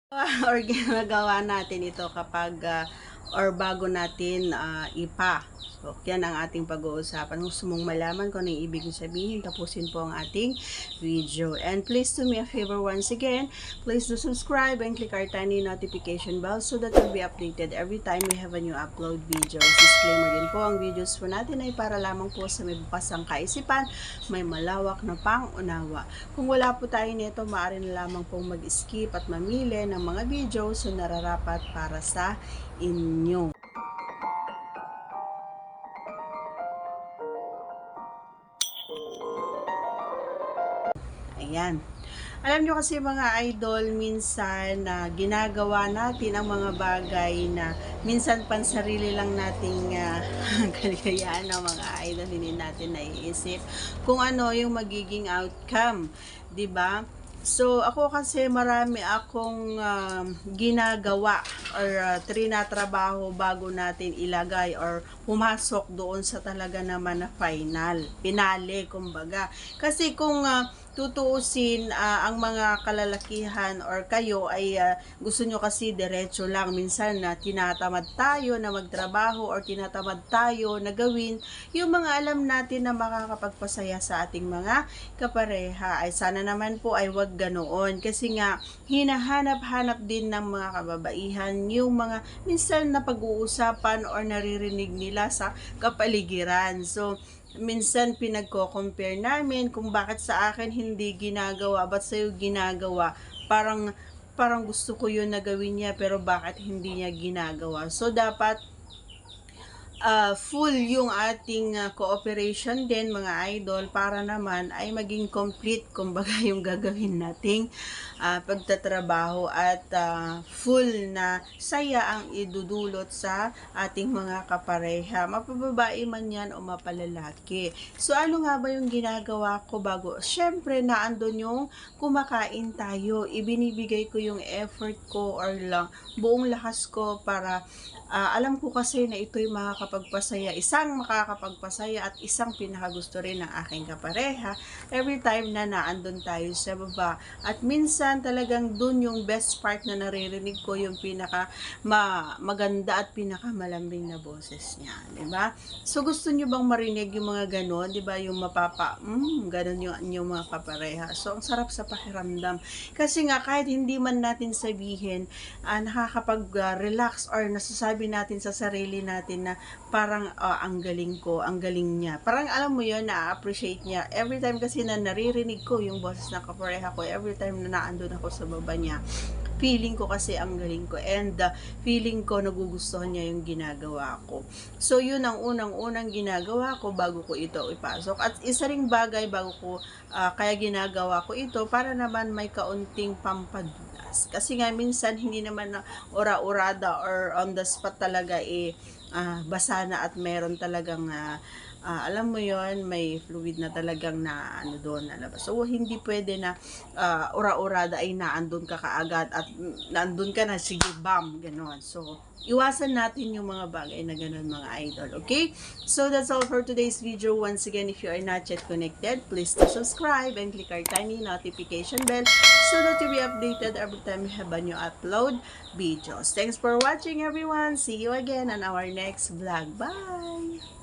Or ginagawa natin ito kapag or bago natin ipa. So, yan ang ating pag-uusapan. Kung gusto mong malaman kung ano yung ibig sabihin, tapusin po ang ating video. And please do me a favor once again, please do subscribe and click our tiny notification bell so that you'll be updated every time we have a new upload videos. Disclaimer din po, ang videos po natin ay para lamang po sa may bukas ang kaisipan, may malawak na pang-unawa. Kung wala po tayo nito, maaari na lamang pong mag-skip at mamili ng mga videos na nararapat para sa inyo. Ayan. Alam nyo kasi mga idol, minsan na ginagawa natin ang mga bagay na minsan pansarili lang nating kaligayahan ng mga idol, hindi natin naiisip kung ano yung magiging outcome, 'di ba? So, ako kasi marami akong ginagawa or trinatrabaho bago natin ilagay or pumasok doon sa talaga naman na finale, kumbaga. Kasi kung tutuusin ang mga kalalakihan or kayo ay gusto nyo kasi diretso lang. Minsan na tinatamad tayo na magtrabaho or tinatamad tayo na gawin yung mga alam natin na makakapagpasaya sa ating mga kapareha. Ay sana naman po ay wag ganoon. Kasi nga hinahanap-hanap din ng mga kababaihan yung mga minsan na pag-uusapan or naririnig nila sa kapaligiran. So, minsan pinagko-compare namin kung bakit sa akin hindi ginagawa, ba't sa'yo ginagawa. Parang gusto ko yun na gawin niya, pero bakit hindi niya ginagawa. So, dapat full yung ating cooperation din mga idol para naman ay maging complete kumbaga yung gagawin nating pagtatrabaho at full na saya ang idudulot sa ating mga kapareha, mapababae man yan o mapalalaki. So ano nga ba yung ginagawa ko bago? Syempre naandun yung kumakain tayo, ibinibigay ko yung effort ko or lang buong lakas ko para alam ko kasi na ito'y makakapagpasaya, isang makakapagpasaya at isang pinakagusto rin ng aking kapareha every time na naandun tayo sa baba. At minsan talagang dun yung best part na naririnig ko, yung pinaka maganda at pinaka malambing na boses niya, di ba? So gusto niyo bang marinig yung mga ganon, di ba? Yung ganon yung mga kapareha. So ang sarap sa pakiramdam. Kasi nga kahit hindi man natin sabihin, nakakapag-relax or nasasabi natin sa sarili natin na parang ang galing ko, ang galing niya. Parang alam mo yun, na-appreciate niya. Every time kasi na naririnig ko yung boses ng kapareha ko, every time na naandun ako sa baba niya, feeling ko kasi ang galing ko and feeling ko nagugustuhan niya yung ginagawa ko. So yun ang unang-unang ginagawa ko bago ko ito ipasok. At isa ring bagay bago ko kaya ginagawa ko ito para naman may kaunting pampadulas. Kasi nga minsan hindi naman na ura-urada or on the spot talaga basa na at meron talagang alam mo yon, may fluid na talagang na ano doon nalabas. So hindi pwede na ura-urada ay naandun ka kaagad at naandun ka na, sige bam, ganon. So iwasan natin yung mga bagay na ganon mga idol, okay? So that's all for today's video. Once again, if you are not yet connected, please do subscribe and click our tiny notification bell so that you'll be updated every time we have a new upload videos. Thanks for watching everyone. See you again on our next vlog. Bye!